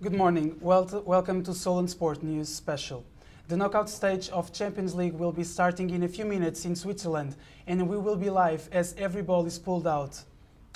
Good morning. Welcome to Solent Sport News Special. The knockout stage of Champions League will be starting in a few minutes in Switzerland, and we will be live as every ball is pulled out.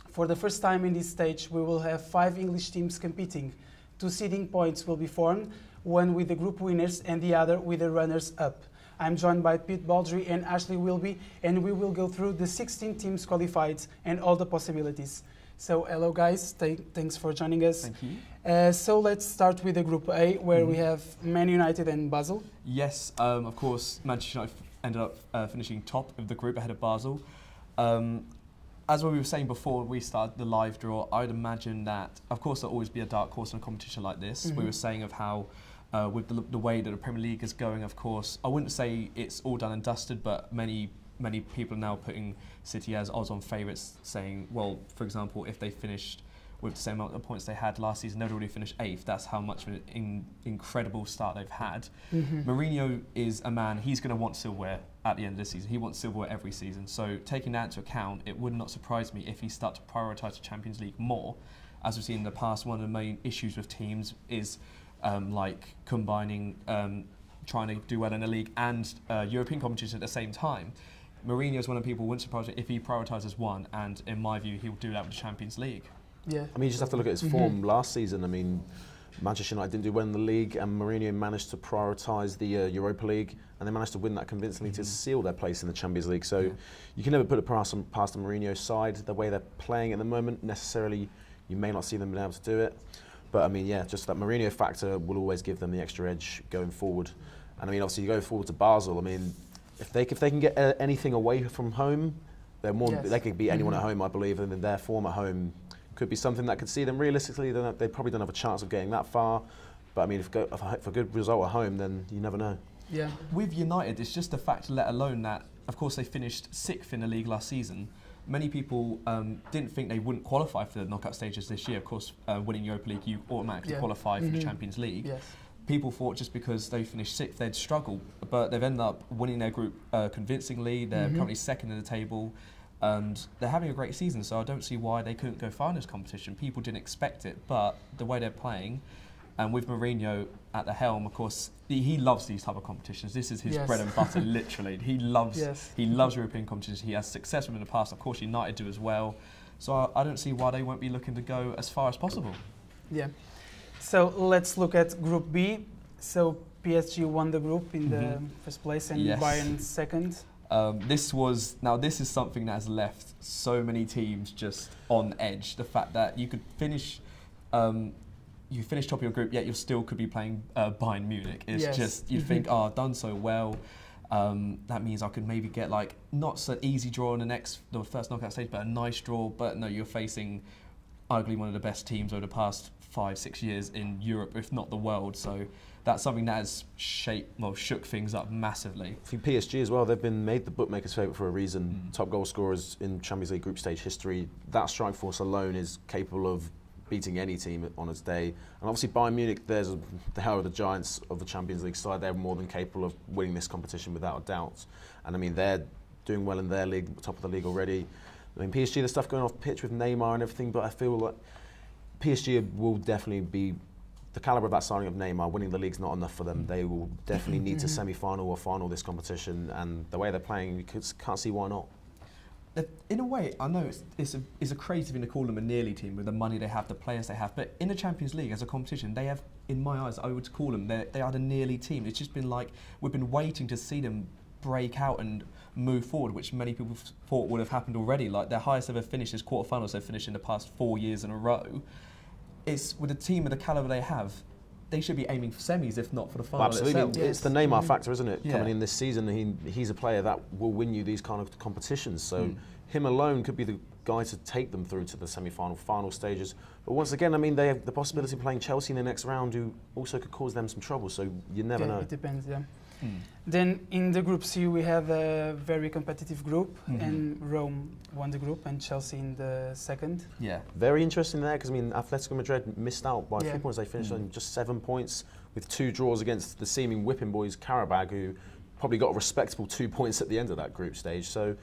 For the first time in this stage, we will have 5 English teams competing. 2 seeding points will be formed, one with the group winners and the other with the runners-up. I'm joined by Pete Baldry and Ashley Wilby, and we will go through the 16 teams qualified and all the possibilities. So, hello guys, thanks for joining us. Thank you. So let's start with the Group A, where we have Man United and Basel. Yes, of course, Manchester United ended up finishing top of the group ahead of Basel. As we were saying before we started the live draw, I would imagine that, of course, there'll always be a dark horse in a competition like this. We were saying of how, with the way that the Premier League is going, of course, I wouldn't say it's all done and dusted, but many people are now putting City as odds-on favourites, saying, well, for example, if they finished with the same amount of points they had last season, they'd already finished 8th. That's how much of an incredible start they've had. Mourinho is a man, he's going to want silverware at the end of this season. He wants silverware every season. So taking that into account, it would not surprise me if he starts to prioritise the Champions League more. As we've seen in the past, one of the main issues with teams is like combining trying to do well in the league and European competition at the same time. Mourinho is one of the people who wouldn't surprise me if he prioritises one, and in my view, he'll do that with the Champions League. Yeah. I mean, you just have to look at his form last season. I mean, Manchester United didn't do well in the league, and Mourinho managed to prioritise the Europa League, and they managed to win that convincingly to seal their place in the Champions League. So you can never put it past the Mourinho side. The way they're playing at the moment, necessarily, you may not see them being able to do it. But I mean, yeah, just that Mourinho factor will always give them the extra edge going forward. And I mean, obviously, you go forward to Basel. I mean, if they can get anything away from home, they're more. They could beat anyone at home, I believe, and then their form at home could be something that could see them realistically. They probably don't have a chance of getting that far. But I mean, if a good result at home, then you never know. Yeah. With United, it's just the fact, let alone that, of course, they finished 6th in the league last season. Many people didn't think they wouldn't qualify for the knockout stages this year. Of course, winning Europa League, you automatically qualify for the Champions League. Yes. People thought just because they finished 6th, they'd struggle, but they've ended up winning their group convincingly. They're currently 2nd in the table, and they're having a great season, so I don't see why they couldn't go far in this competition. People didn't expect it, but the way they're playing, and with Mourinho at the helm, of course, he loves these type of competitions. This is his bread and butter, literally. He loves European competitions. He has success with them in the past. Of course, United do as well. So I don't see why they won't be looking to go as far as possible. Yeah. So let's look at Group B. So PSG won the group in the first place and Bayern second. This is something that has left so many teams just on edge. The fact that you could finish, you finish top of your group, yet you still could be playing Bayern Munich. It's just, you think, oh, I've done so well. That means I could maybe get like, not so easy draw in the first knockout stage, but a nice draw. But no, you're facing arguably one of the best teams over the past 5-6 years in Europe, if not the world. So that's something that has shook things up massively. For PSG as well, they've been made the bookmakers' favourite for a reason. Top goal scorers in Champions League group stage history. That strike force alone is capable of beating any team on its day. And obviously Bayern Munich, they are the giants of the Champions League side. They're more than capable of winning this competition without a doubt. And I mean, they're doing well in their league, top of the league already. I mean, PSG, there's stuff going off pitch with Neymar and everything, but I feel like PSG will definitely be the calibre of that signing of Neymar. Winning the league's not enough for them. They will definitely need to semi-final or final this competition, and the way they're playing, you can't see why not. In a way, I know it's a crazy thing to call them a nearly team with the money they have, the players they have, but in the Champions League as a competition, they have, in my eyes, I would call them, they are the nearly team. It's just been like, we've been waiting to see them break out and move forward, which many people thought would have happened already. Like their highest ever finish is quarterfinals they've finished in the past 4 years in a row. It's with a team of the calibre they have, they should be aiming for semis, if not for the final Absolutely. itself. It's the Neymar factor, isn't it? Coming in this season, he's a player that will win you these kind of competitions. So him alone could be the guy to take them through to the semi-final, final stages. But once again, I mean, they have the possibility of playing Chelsea in the next round, who also could cause them some trouble. So you never know. It depends, Then in the Group C we have a very competitive group, and Rome won the group and Chelsea in the second. Yeah. Very interesting there, because I mean, Atletico Madrid missed out by 3 points. They finished on just 7 points with 2 draws against the seeming whipping boys Karabag, who probably got a respectable 2 points at the end of that group stage. So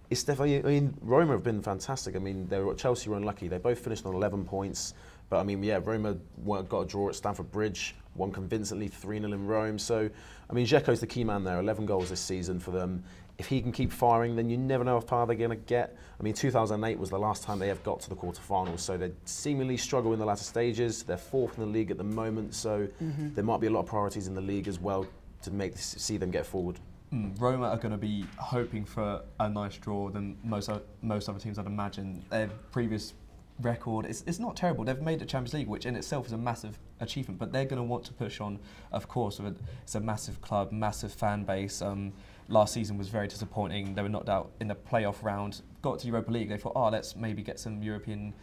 it's definitely, I mean, Roma have been fantastic. I mean, Chelsea were unlucky. They both finished on 11 points. But I mean, yeah, Roma got a draw at Stamford Bridge, won convincingly 3-0 in Rome. So, I mean, Dzeko's the key man there, 11 goals this season for them. If he can keep firing, then you never know how far they're going to get. I mean, 2008 was the last time they ever got to the quarterfinals, so they seemingly struggle in the latter stages. They're 4th in the league at the moment, so there might be a lot of priorities in the league as well to see them get forward. Roma are going to be hoping for a nice draw than most other teams, I'd imagine. Their previous record, it's not terrible. They've made the Champions League, which in itself is a massive achievement, but they're going to want to push on, of course. It's a massive club, massive fan base. Last season was very disappointing. They were knocked out in the playoff round, got to Europa League. They thought, let's maybe get some European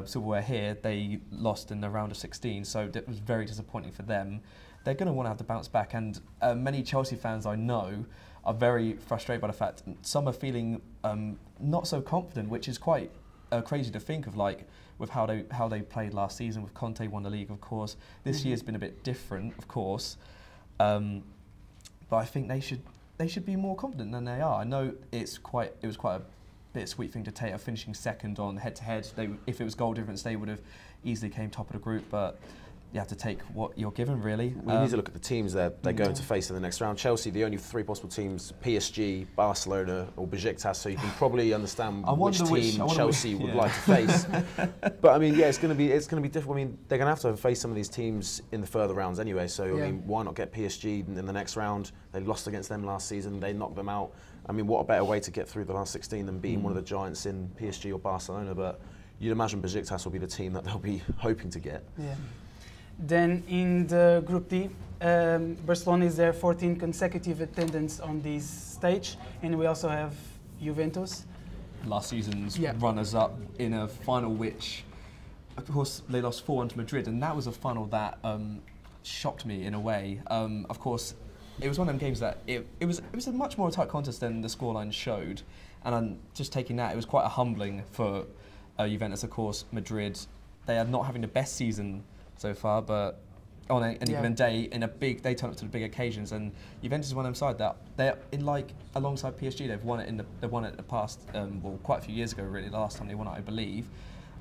silverware here. They lost in the round of 16, so it was very disappointing for them. They're going to want to have to bounce back, and many Chelsea fans I know are very frustrated by the fact some are feeling not so confident, which is quite crazy to think of, like with how they played last season. With Conte won the league, of course. This year's been a bit different, of course, but I think they should be more confident than they are. I know it was quite a bittersweet thing to take, finishing second on head-to-head. If it was goal difference, they would have easily came top of the group, but you have to take what you're given, really. We need to look at the teams they're going to face in the next round. Chelsea, the only 3 possible teams: PSG, Barcelona, or Besiktas. So you can probably understand which team Chelsea would like to face. But I mean, yeah, it's going to be difficult. I mean, they're going to have to face some of these teams in the further rounds anyway. So I mean, why not get PSG in the next round? They lost against them last season. They knocked them out. I mean, what a better way to get through the last 16 than being one of the giants in PSG or Barcelona? But you'd imagine Besiktas will be the team that they'll be hoping to get. Yeah. Then in the Group D, Barcelona is their 14th consecutive attendance on this stage, and we also have Juventus. Last season's runners-up in a final which, of course, they lost 4-1 to Madrid, and that was a final that shocked me in a way. Of course, it was one of them games that it was a much more tight contest than the scoreline showed, and I'm just taking that, it was quite a humbling for Juventus. Of course, Madrid, they are not having the best season so far, but on any given day, they turn up to the big occasions, and Juventus is one of them side that they're in, like, alongside PSG. They've won it the past, quite a few years ago, really. The last time they won it, I believe.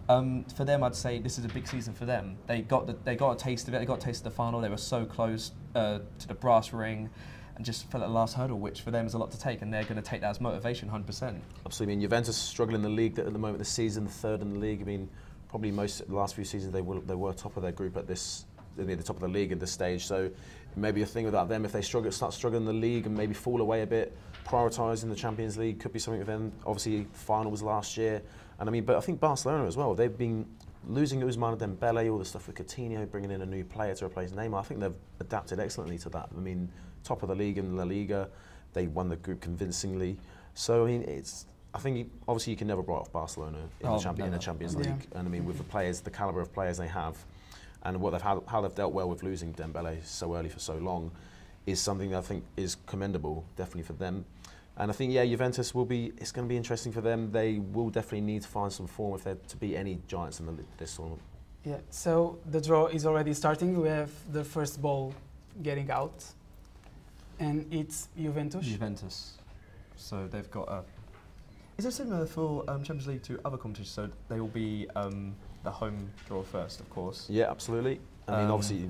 For them, I'd say this is a big season for them. They got a taste of it. They got a taste of the final. They were so close to the brass ring, and just fell at the last hurdle, which for them is a lot to take, and they're going to take that as motivation, 100%. Absolutely. I mean, Juventus struggling in the league at the moment this season, 3rd in the league. I mean, probably the last few seasons they were top of their group at this, near the top of the league at this stage. So maybe a thing about them, if they start struggling in the league and maybe fall away a bit, prioritising the Champions League could be something with them. Obviously, final was last year, and I mean, but I think Barcelona as well. They've been losing Ousmane Dembele, all the stuff with Coutinho, bringing in a new player to replace Neymar. I think they've adapted excellently to that. I mean, top of the league in La Liga, they won the group convincingly. So I mean, I think obviously you can never write off Barcelona in the Champions League, and I mean with the players, the calibre of players they have, and how they've dealt well with losing Dembele so early for so long, is something that I think is commendable, definitely for them. And I think Juventus it's going to be interesting for them. They will definitely need to find some form if they're to beat any giants in this tournament. Yeah. So the draw is already starting. We have the first ball getting out, and it's Juventus. So they've got a. Is it similar for Champions League to other competitions? So they will be the home draw first, of course. Yeah, absolutely. I mean, obviously,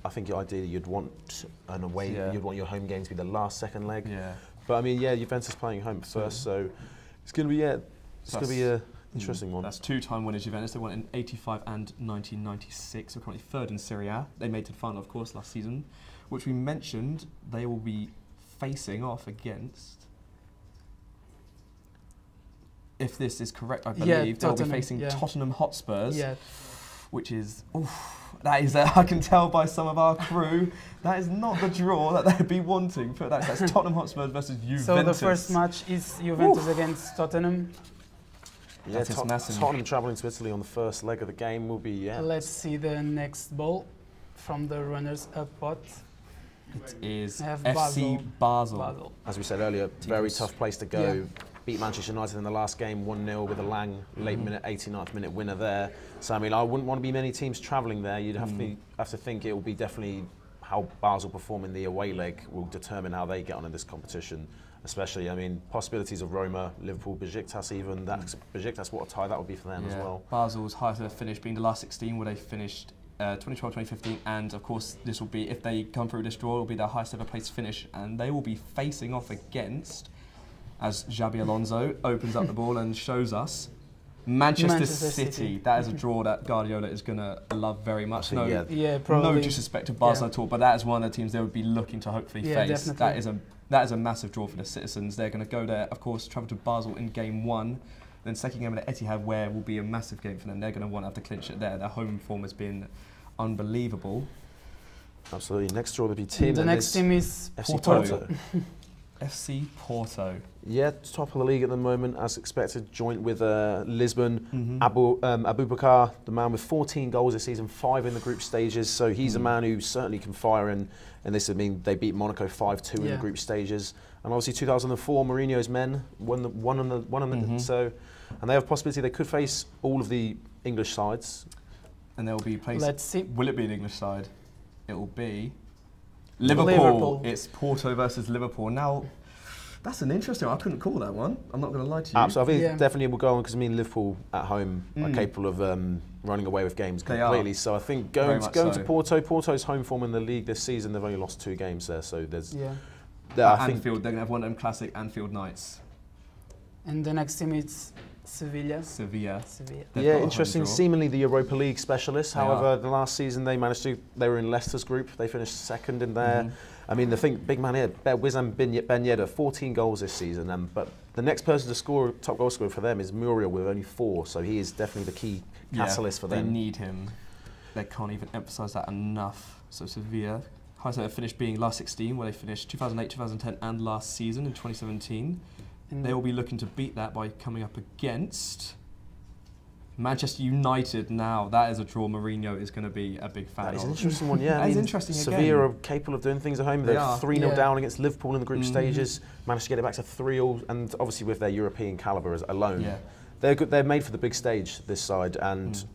I think ideally you'd want an away. Yeah. You'd want your home game to be the last second leg. Yeah. But I mean, Juventus playing home first, so it's going to be an interesting one. That's 2-time winners Juventus. They won in '85 and 1996. They're currently 3rd in Serie A. They made it to the final, of course, last season, which we mentioned. They will be facing off against. If this is correct, I believe they'll be facing Tottenham Hotspurs, which is, I can tell by some of our crew, that is not the draw that they'd be wanting. That's Tottenham Hotspurs versus Juventus. So the first match is Juventus against Tottenham. Yeah, Tottenham travelling to Italy on the first leg of the game will be, Let's see the next ball from the runners-up pot. It is FC Basel. As we said earlier, very tough place to go. Yeah. Beat Manchester United in the last game 1-0 with a Lang late 89th minute winner there. So I mean, I wouldn't want to be many teams travelling there. You'd have to think it will be definitely how Basel perform in the away leg will determine how they get on in this competition. especially. I mean, possibilities of Roma, Liverpool, Besiktas even. Besiktas, what a tie that would be for them as well. Basel's highest ever finish being the last 16, where they finished 2012, 2015, and of course this will be, if they come through this draw, it will be their highest ever place finish, and they will be facing off against, as Xabi Alonso opens up the ball and shows us, Manchester City. That is a draw that Guardiola is going to love very much. Probably. No disrespect to Barca at all, but that is one of the teams they would be looking to hopefully face. Definitely. That is a massive draw for the citizens. They're going to go there, of course, travel to Basel in game 1. Then second game at Etihad, where will be a massive game for them. They're going to want to have to clinch it there. Their home form has been unbelievable. Absolutely. Next draw will be team. The next team is FC Porto. FC Porto. Yeah, top of the league at the moment, as expected, joint with Lisbon. Abubakar, the man with 14 goals this season, 5 in the group stages. So he's a man who certainly can fire, and this would mean they beat Monaco 5-2 in the group stages. And obviously 2004, Mourinho's men won on the so, and they have a possibility they could face all of the English sides. And there will be places. Let's see. Will it be an English side? It will be Liverpool. It's Porto versus Liverpool. Now, that's an interesting one. I couldn't call that one. I'm not going to lie to you. Absolutely. I think definitely will go on, because I mean Liverpool at home are capable of running away with games completely. So I think going to Porto's home form in the league this season, they've only lost 2 games there. So there's I think Anfield, they're going to have one of them classic Anfield nights. And the next team is Sevilla. Yeah, interesting. Seemingly the Europa League specialists. However, the last season they were in Leicester's group. They finished second in there. I mean, the big man here, Wissam Ben Yedder, 14 goals this season. But the next person to score, top goal scorer for them, is Muriel with only 4. So he is definitely the key catalyst for them. They need him. They can't even emphasise that enough. So Sevilla, highest ever finish being last 16, where they finished 2008, 2010 and last season in 2017. They will be looking to beat that by coming up against Manchester United. Now, that is a draw Mourinho is going to be a big fan of. That is an interesting one, yeah. That is interesting Sevilla are capable of doing things at home. They're 3-0 down against Liverpool in the group stages, managed to get it back to 3-0, and obviously with their European calibre alone, they're good. They're made for the big stage, this side, and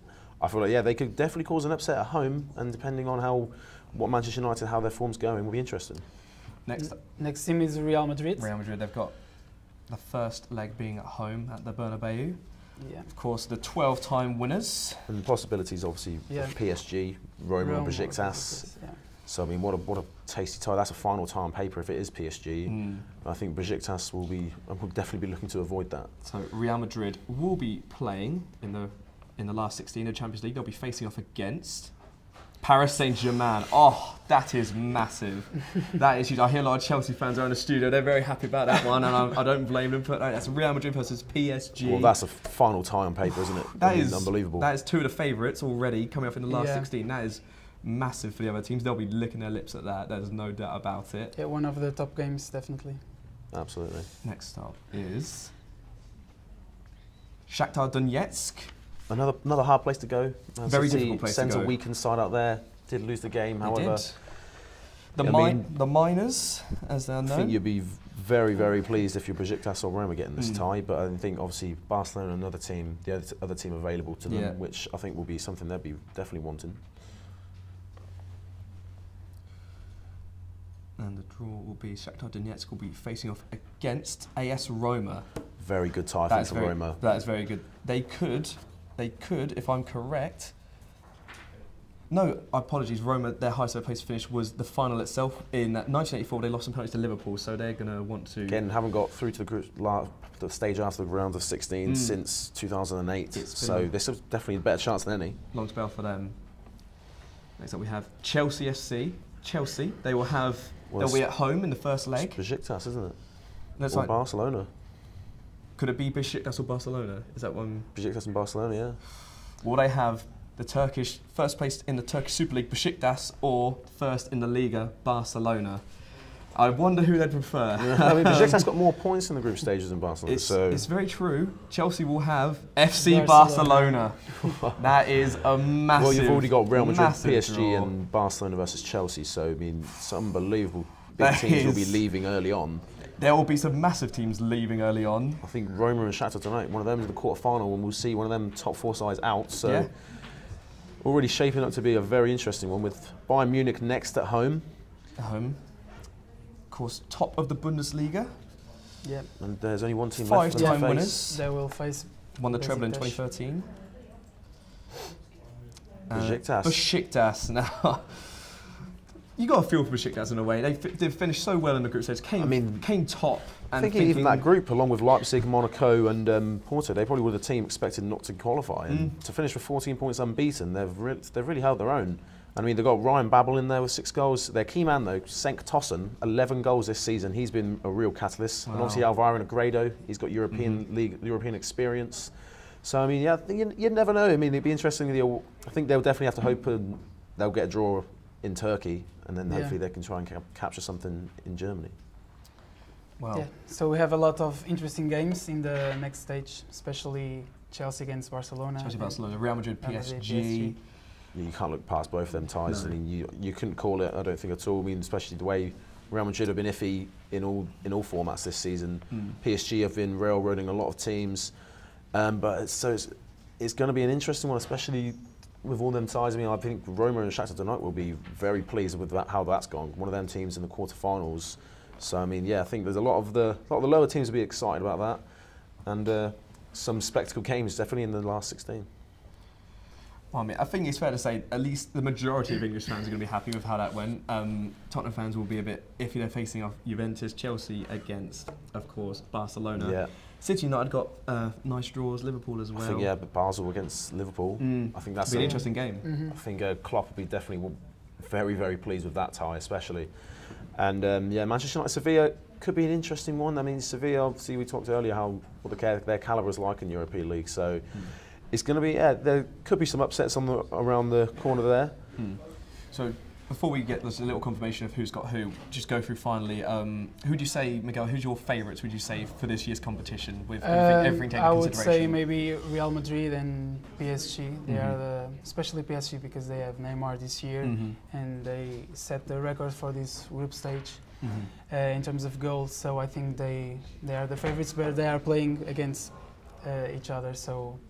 I feel like, they could definitely cause an upset at home, and depending on what Manchester United, how their form's going, will be interesting. Next team is Real Madrid. Real Madrid, they've got the first leg being at home at the Bernabeu. Yeah. Of course, the 12-time winners. And possibilities, obviously, of PSG, Roma and Besiktas. So, I mean, what a tasty tie. That's a final tie on paper if it is PSG. I think Besiktas will definitely be looking to avoid that. So, Real Madrid will be playing in the last 16 of Champions League. They'll be facing off against Paris Saint-Germain. Oh, that is massive. That is huge. I hear a lot of Chelsea fans are in the studio. They're very happy about that one, and I don't blame them. But that's Real Madrid versus PSG. Well, that's a final tie on paper, isn't it? That is unbelievable. That is 2 of the favourites already coming up in the last 16. That is massive for the other teams. They'll be licking their lips at that. There's no doubt about it. Yeah, one of the top games, definitely. Absolutely. Next up is Shakhtar Donetsk. Another hard place to go. Very difficult place to go. Sends a weakened side out there. Did lose the game, however. The Miners, as they're known. I think you'd be very, very pleased if you're Besiktas or Roma getting this tie, but I think obviously Barcelona, another team, the other team available to them, which I think will be something they'll be definitely wanting. And the draw will be Shakhtar Donetsk will be facing off against AS Roma. Very good tie for Roma. That is very good. They could, if I'm correct. No, apologies. Roma, their highest ever place finish was the final itself. In 1984, they lost some penalties to Liverpool, so they're going to want to... Again, haven't got through to the stage after the round of 16 since 2008, so this is definitely a better chance than any. Long spell for them. Next up we have Chelsea FC. Chelsea, they'll be at home in the first leg. It's Besiktas, isn't it? That's or Barcelona. Could it be Besiktas or Barcelona? Is that one? Besiktas and Barcelona, yeah. Will they have the Turkish first place in the Turkish Super League, Besiktas, or first in the Liga, Barcelona? I wonder who they'd prefer. I mean, Besiktas got more points in the group stages than Barcelona. It's very true. Chelsea will have FC Barcelona. That is a massive. Well, you've already got Real Madrid, PSG, draw. and Barcelona versus Chelsea. So I mean, some unbelievable big teams will be leaving early on. There will be some massive teams leaving early on. I think Roma and Shakhtar tonight, one of them is the quarter-final, and we'll see one of them top 4 sides out. So already shaping up to be a very interesting one with Bayern Munich next at home. Of course, top of the Bundesliga. Yeah. And there's only one team left for them to Five-time face. winners. They will face Won the treble in Besiktas. 2013. Besiktas. Besiktas now. You got a feel for Besiktas in a way. They've finished so well in the group stage. Came top. And Thinking even that group, along with Leipzig, Monaco, and Porto, they probably were the team expected not to qualify. And to finish with 14 points unbeaten, they've really held their own. I mean, they've got Ryan Babel in there with 6 goals. Their key man, though, Cenk Tosun, 11 goals this season. He's been a real catalyst. Wow. And obviously Alvaro Negredo, he's got European League, European experience. So, I mean, yeah, you never know. I mean, it'd be interesting. I think they'll definitely have to hope they'll get a draw in Turkey, and then hopefully they can try and capture something in Germany. Wow. Yeah. So we have a lot of interesting games in the next stage, especially Chelsea against Barcelona. Barcelona, Real Madrid, Real Madrid, PSG. Yeah, you can't look past both of them ties. No. I mean, you couldn't call it, I don't think, at all. I mean, especially the way Real Madrid have been iffy in all formats this season. PSG have been railroading a lot of teams. But it's going to be an interesting one, especially with all them ties. I mean, I think Roma and Shakhtar Donetsk will be very pleased with how that's gone. One of them teams in the quarterfinals. So I mean, yeah, I think there's a lot of the lower teams will be excited about that, and some spectacle games definitely in the last 16. Well, I mean, I think it's fair to say at least the majority of English fans are going to be happy with how that went. Tottenham fans will be a bit iffy. They're facing off Juventus, Chelsea against, of course, Barcelona. Yeah. City United got nice draws, Liverpool as well. I think, but Basel against Liverpool. I think that's be an interesting game. I think Klopp will be definitely very, very pleased with that tie, especially. And Manchester United, Sevilla could be an interesting one. I mean, Sevilla, obviously, we talked earlier what their calibre is like in the European League. So it's going to be, there could be some upsets around the corner there. So before we get this a little confirmation of who's got who, just go through finally. Who do you say, Miguel? Who's your favourites? Would you say for this year's competition with everything taken I into would consideration? say maybe Real Madrid and PSG. They are especially PSG because they have Neymar this year and they set the record for this group stage in terms of goals. So I think they are the favourites, but they are playing against each other. So.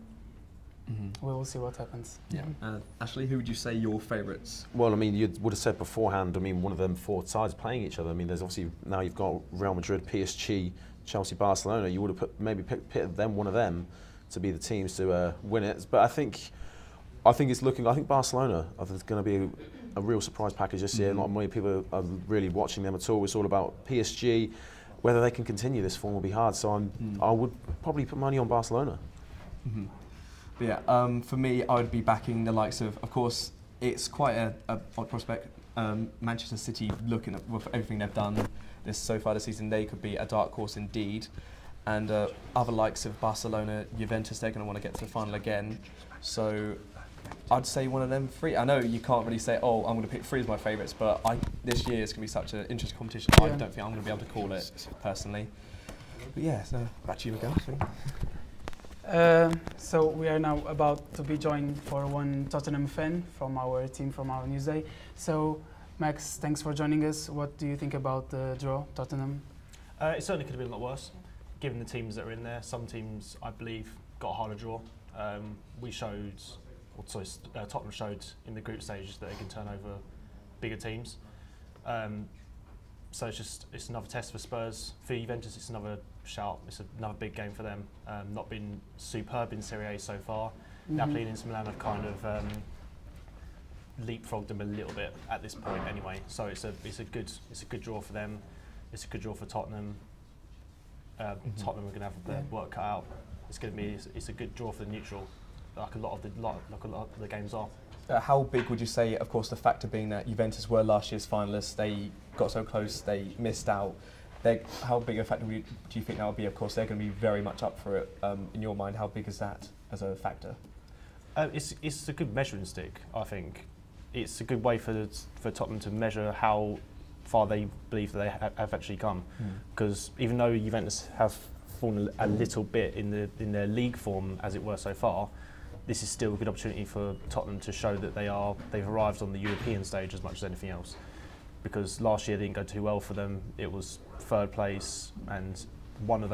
We will see what happens. Yeah. Ashley, who would you say your favourites? Well, I mean, you would have said beforehand, I mean, one of them 4 sides playing each other. I mean, there's obviously, now you've got Real Madrid, PSG, Chelsea, Barcelona. You would have maybe pitted one of them to be the teams to win it. But I think Barcelona is going to be a real surprise package this year. Not many people are really watching them at all. It's all about PSG. Whether they can continue this form will be hard. So I would probably put money on Barcelona. Yeah, for me, I would be backing the likes of course, it's quite a odd prospect. Manchester City, looking at with everything they've done so far this season, they could be a dark horse indeed. And other likes of Barcelona, Juventus, they're going to want to get to the final again. So I'd say one of them 3. I know you can't really say, I'm going to pick 3 as my favourites, but this year is going to be such an interesting competition. I don't think I'm going to be able to call it personally. But yeah, so back to you, Miguel. So we are now about to be joined for one Tottenham fan from our team, from our newsday. So Max, thanks for joining us. What do you think about the draw, Tottenham? It certainly could have been a lot worse, given the teams that are in there. Some teams, I believe, got a harder draw. Tottenham showed in the group stages that they can turn over bigger teams. So it's another test for Spurs. For Juventus, it's another shout. It's another big game for them. Not been superb in Serie A so far. Napoli and Inter Milan have kind of leapfrogged them a little bit at this point anyway. So it's a good draw for them. It's a good draw for Tottenham. Tottenham are going to have their work cut out. It's a good draw for the neutral, like a lot of the games are. How big would you say, of course, the factor being that Juventus were last year's finalists, they got so close, they missed out. How big a factor do you think that will be? Of course, they're going to be very much up for it. In your mind, how big is that as a factor? It's a good measuring stick, I think. It's a good way for Tottenham to measure how far they believe that they have actually come. Because even though Juventus have fallen a little bit in their league form, as it were, so far, this is still a good opportunity for Tottenham to show that they've arrived on the European stage as much as anything else. Because last year didn't go too well for them. It was 3rd place, and 3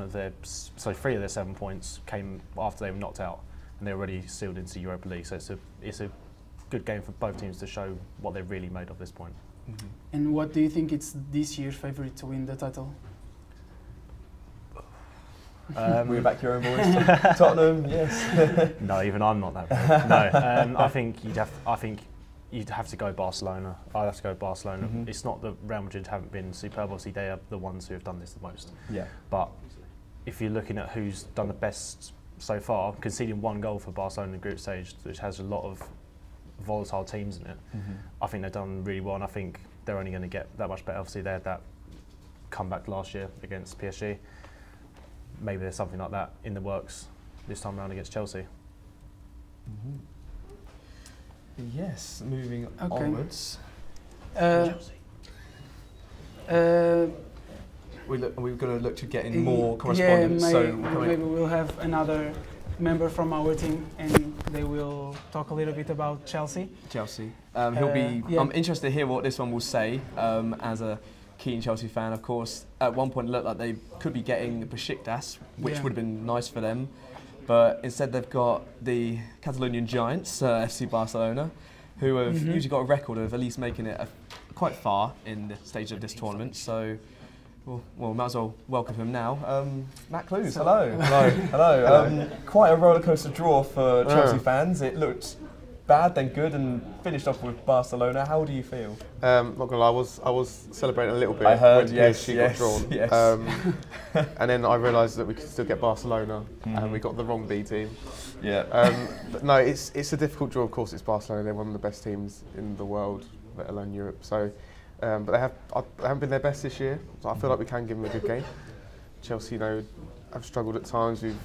of their 7 points came after they were knocked out, and they were already sealed into the Europa League. So it's a good game for both teams to show what they're really made of at this point. And what do you think it's this year's favourite to win the title? We're back your own boys. Tottenham, yes. No, even I'm not that brave. No, I think you'd have to go Barcelona. I'd have to go Barcelona. It's not that Real Madrid haven't been superb. Obviously, they are the ones who have done this the most. Yeah. But if you're looking at who's done the best so far, conceding 1 goal for Barcelona in the group stage, which has a lot of volatile teams in it, I think they've done really well, and I think they're only going to get that much better. Obviously, they had that comeback last year against PSG. Maybe there's something like that in the works this time around against Chelsea. Yes, moving onwards. We're going to look to get in more correspondence. Maybe we'll have another member from our team, and they will talk a little bit about Chelsea. He'll be. I'm interested to hear what this one will say. As a keen Chelsea fan, of course, at one point it looked like they could be getting Besiktas, which would have been nice for them. But instead they've got the Catalonian giants, FC Barcelona, who have usually got a record of at least making it quite far in the stage of this tournament. So, well, might as well welcome him now. Matt Clues, hello. Hello. Quite a rollercoaster draw for Chelsea fans. It looked bad, then good, and finished off with Barcelona. How do you feel? Not gonna lie, I was celebrating a little bit. I heard, when yes, PSG got drawn. Yes. And then I realised that we could still get Barcelona, and we got the wrong B team. Yeah. But no, it's a difficult draw. Of course, it's Barcelona. They're one of the best teams in the world, let alone Europe. So, but they haven't been their best this year. So I feel like we can give them a good game. Chelsea, have struggled at times. We've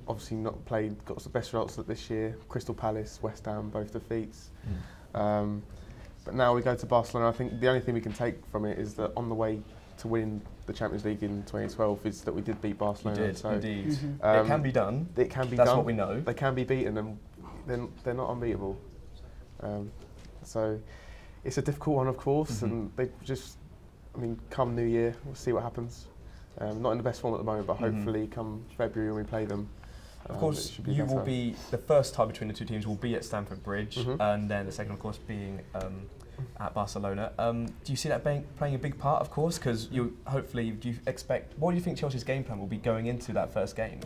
obviously not got the best results this year. Crystal Palace, West Ham, both defeats. But now we go to Barcelona. I think the only thing we can take from it is that on the way to winning the Champions League in 2012 is that we did beat Barcelona. We did, so, indeed. It can be done. It can be done. That's what we know. They can be beaten, and they're not unbeatable. So it's a difficult one, of course, and they just, come New Year, we'll see what happens. Not in the best form at the moment, but hopefully come February when we play them. Of course, you will be, the first tie between the two teams will be at Stamford Bridge, and then the second, of course, being at Barcelona. Do you see that playing a big part, of course? Because what do you think Chelsea's game plan will be going into that first game?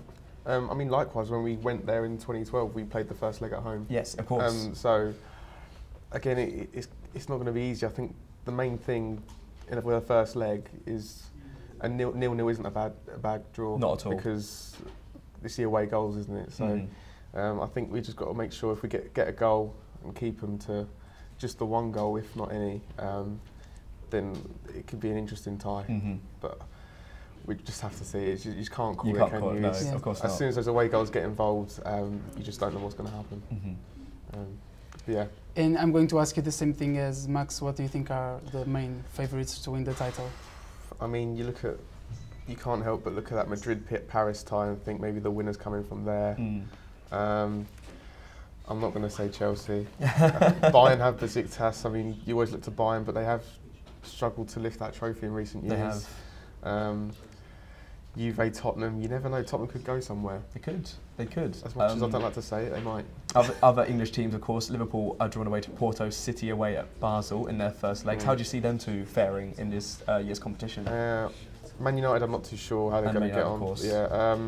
Likewise, when we went there in 2012, we played the first leg at home. Yes, of course. So, again, it's not going to be easy. I think the main thing with the first leg is a 0-0 isn't a bad draw. Not at all. Because it's the away goals, isn't it? So I think we just got to make sure if we get a goal and keep them to just the 1 goal, if not any, then it could be an interesting tie. But we just have to see it. You just can't call it, can you? No, of course not. As soon as those away goals get involved, you just don't know what's going to happen. Yeah. And I'm going to ask you the same thing as Max. What do you think are the main favourites to win the title? You can't help but look at that Madrid-Paris tie and think maybe the winner's coming from there. I'm not going to say Chelsea. Bayern have Besiktas. You always look to Bayern, but they have struggled to lift that trophy in recent years. They have. Juve, Tottenham, you never know. Tottenham could go somewhere. They could. As much as I don't like to say it, they might. Other English teams, of course, Liverpool are drawn away to Porto, City away at Basel in their first legs. How do you see them two faring in this year's competition? Man United, I'm not too sure how they're going to get on. Of course. Yeah.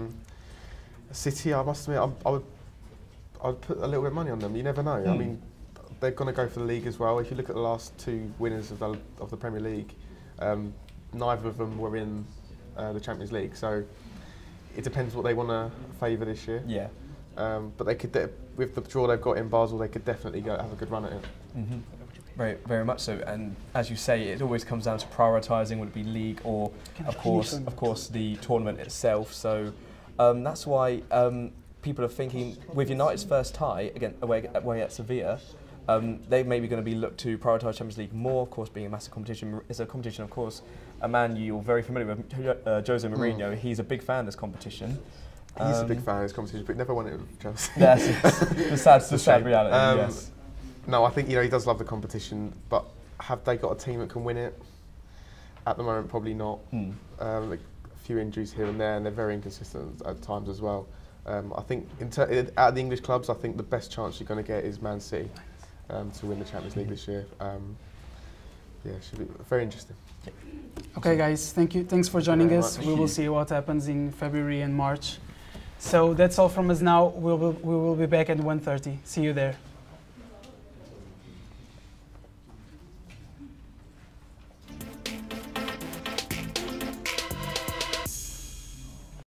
City, I must admit, I'd put a little bit of money on them. You never know. They're going to go for the league as well. If you look at the last 2 winners of the Premier League, neither of them were in the Champions League. So it depends what they want to favour this year. Yeah. But they could, with the draw they've got in Basel, they could definitely have a good run at it. Very, very much so. And as you say, it always comes down to prioritising. Would it be league or, of course, the tournament itself? So that's why people are thinking with United's first tie away at Sevilla. They may be going to be looked to prioritise Champions League more, of course, being a massive competition. It's a competition, of course, a man you're very familiar with, Jose Mourinho. He's a big fan of this competition. He's a big fan of this competition, but never won it with Chelsea. That's the sad reality, yes. No, I think he does love the competition, but have they got a team that can win it? At the moment, probably not. A few injuries here and there, and they're very inconsistent at times as well. I think out of the English clubs, I think the best chance you're going to get is Man City to win the Champions League this year. Yeah, should be very interesting. Okay, guys, thank you. Thanks for joining very us. much. We will see what happens in February and March. So that's all from us now. We will be back at 1:30. See you there.